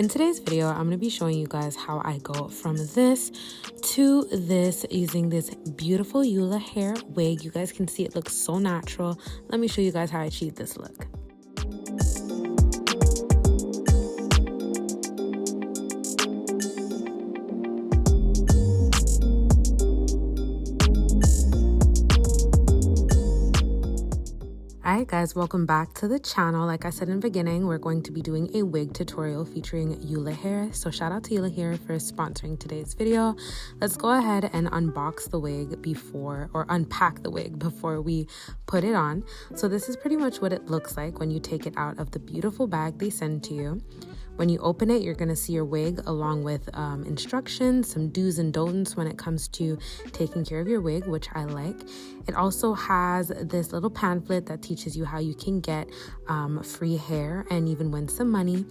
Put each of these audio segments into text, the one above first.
In today's video, I'm going to be showing you guys how I go from this to this using this beautiful Ulahair wig. You guys can see it looks so natural. Let me show you guys how I achieve this look. Alright guys, welcome back to the channel. Like I said in the beginning, we're going to be doing a wig tutorial featuring Ulahair. So shout out to Ulahair for sponsoring today's video. Let's go ahead and unbox the wig unpack the wig before we put it on. So this is pretty much what it looks like when you take it out of the beautiful bag they send to you. When you open it, you're going to see your wig along with instructions, some do's and don'ts when it comes to taking care of your wig, which I like. It also has this little pamphlet that teaches you how you can get free hair and even win some money.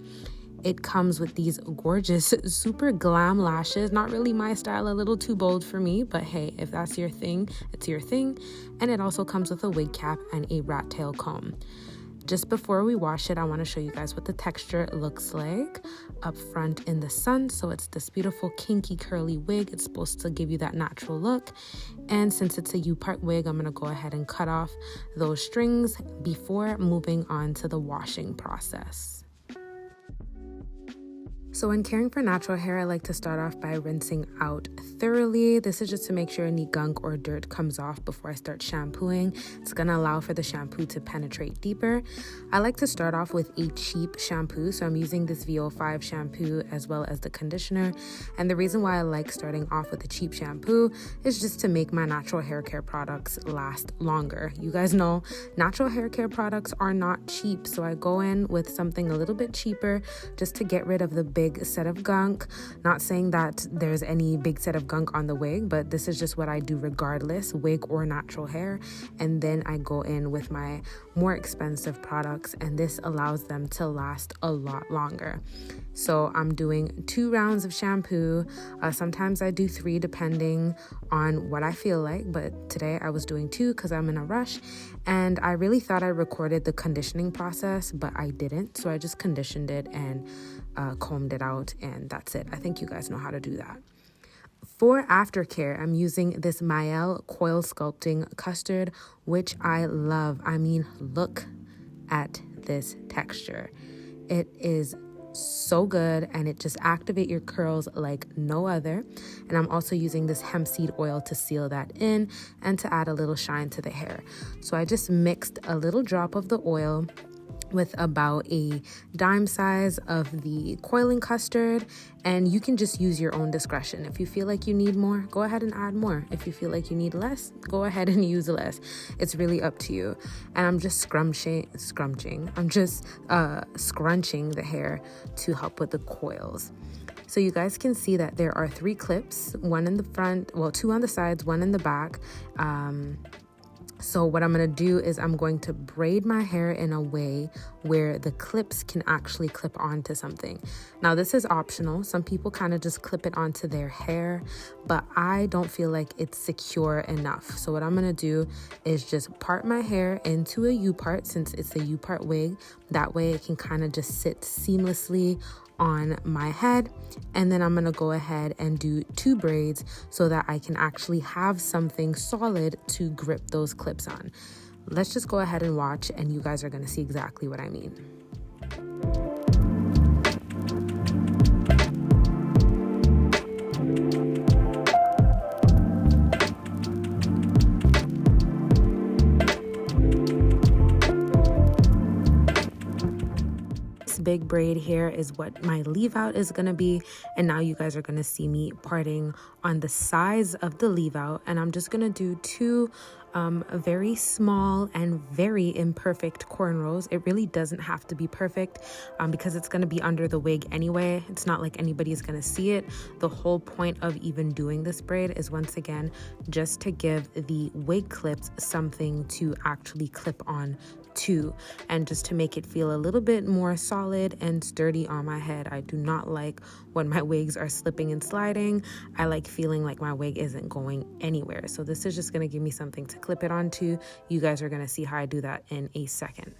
It comes with these gorgeous, super glam lashes. Not really my style, a little too bold for me, but hey, if that's your thing, it's your thing. And it also comes with a wig cap and a rat tail comb. Just before we wash it, I want to show you guys what the texture looks like up front in the sun. So it's this beautiful kinky curly wig. It's supposed to give you that natural look. And since it's a Upart wig, I'm going to go ahead and cut off those strings before moving on to the washing process. So when caring for natural hair, I like to start off by rinsing out thoroughly. This is just to make sure any gunk or dirt comes off before I start shampooing. It's going to allow for the shampoo to penetrate deeper. I like to start off with a cheap shampoo. So I'm using this VO5 shampoo as well as the conditioner. And the reason why I like starting off with a cheap shampoo is just to make my natural hair care products last longer. You guys know natural hair care products are not cheap. So I go in with something a little bit cheaper just to get rid of the big set of gunk. Not saying that there's any big set of gunk on the wig, but this is just what I do regardless, wig or natural hair. And then I go in with my more expensive products, and this allows them to last a lot longer. So I'm doing 2 rounds of shampoo. Sometimes I do 3 depending on what I feel like, but today I was doing 2 because I'm in a rush. And I really thought I recorded the conditioning process, but I didn't. So I just conditioned it and combed it out, and that's it. I think you guys know how to do that. For aftercare, I'm using this Mael Coil Sculpting Custard, which I love. I mean, look at this texture. It is so good, and it just activates your curls like no other. And I'm also using this hemp seed oil to seal that in and to add a little shine to the hair. So I just mixed a little drop of the oil with about a dime size of the coiling custard, and you can just use your own discretion. If you feel like you need more, go ahead and add more. If you feel like you need less, go ahead and use less. It's really up to you. And I'm just scrunching the hair to help with the coils. So you guys can see that there are 3 clips, 1 in the front, well, 2 on the sides, 1 in the back. So what I'm going to do is I'm going to braid my hair in a way where the clips can actually clip onto something. Now, this is optional. Some people kind of just clip it onto their hair, but I don't feel like it's secure enough. So what I'm going to do is just part my hair into a U-part, since it's a U-part wig. That way it can kind of just sit seamlessly on my head, and then I'm gonna go ahead and do 2 braids so that I can actually have something solid to grip those clips on. Let's just go ahead and watch, and you guys are gonna see exactly what I mean. Big braid here is what my leave out is going to be, and now you guys are going to see me parting on the sides of the leave out, and I'm just going to do 2 very small and very imperfect cornrows. It really doesn't have to be perfect because it's going to be under the wig anyway. It's not like anybody is going to see it. The whole point of even doing this braid is, once again, just to give the wig clips something to actually clip on to, and just to make it feel a little bit more solid and sturdy on my head. I do not like when my wigs are slipping and sliding. I like feeling like my wig isn't going anywhere. So this is just going to give me something to clip it onto. You guys are going to see how I do that in a second.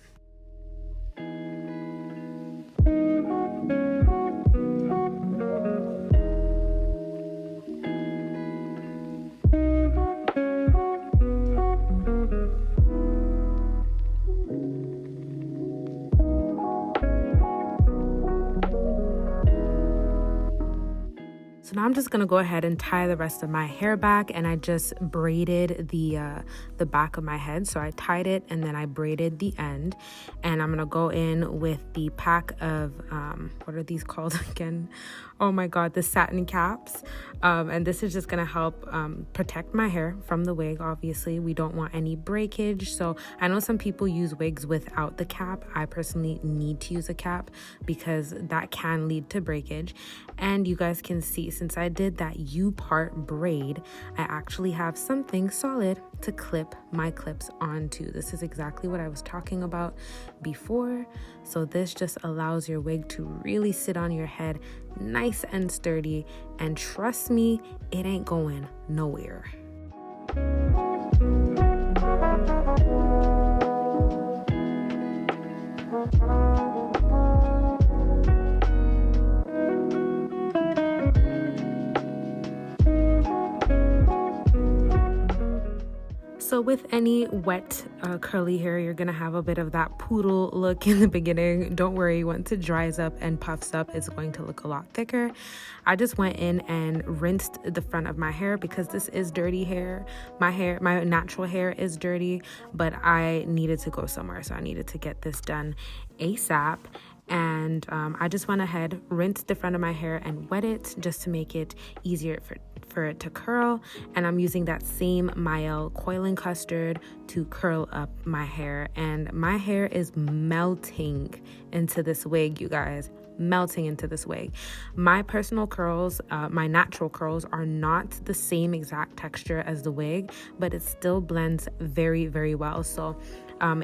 So now I'm just gonna go ahead and tie the rest of my hair back, and I just braided the back of my head. So I tied it and then I braided the end, and I'm gonna go in with the pack of what are these called again? Oh my god, the satin caps. And this is just gonna help protect my hair from the wig. Obviously, we don't want any breakage. So I know some people use wigs without the cap. I personally need to use a cap because that can lead to breakage. And you guys can see, since I did that Upart braid, I actually have something solid to clip my clips onto. This is exactly what I was talking about before. So this just allows your wig to really sit on your head nice and sturdy, and trust me, it ain't going nowhere. So with any wet curly hair, you're gonna have a bit of that poodle look in the beginning. Don't worry, once it dries up and puffs up, it's going to look a lot thicker. I just went in and rinsed the front of my hair because this is dirty hair. My natural hair is dirty, but I needed to go somewhere, so I needed to get this done ASAP. And I just went ahead, rinsed the front of my hair and wet it just to make it easier for it to curl. And I'm using that same Mael coiling custard to curl up my hair. And my hair is melting into this wig, you guys. Melting into this wig. My personal curls, my natural curls, are not the same exact texture as the wig, but it still blends very, very well. So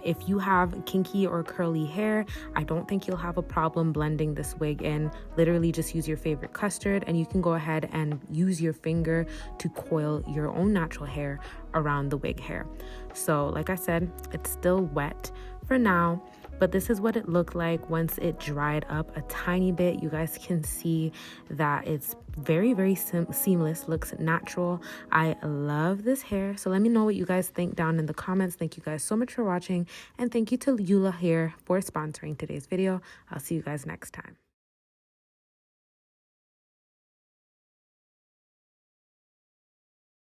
if you have kinky or curly hair, I don't think you'll have a problem blending this wig in. Literally just use your favorite custard, and you can go ahead and use your finger to coil your own natural hair around the wig hair. So like I said, it's still wet for now, but this is what it looked like once it dried up a tiny bit. You guys can see that it's very, very seamless, looks natural. I love this hair. So let me know what you guys think down in the comments. Thank you guys so much for watching, and thank you to Ulahair for sponsoring today's video. I'll see you guys next time.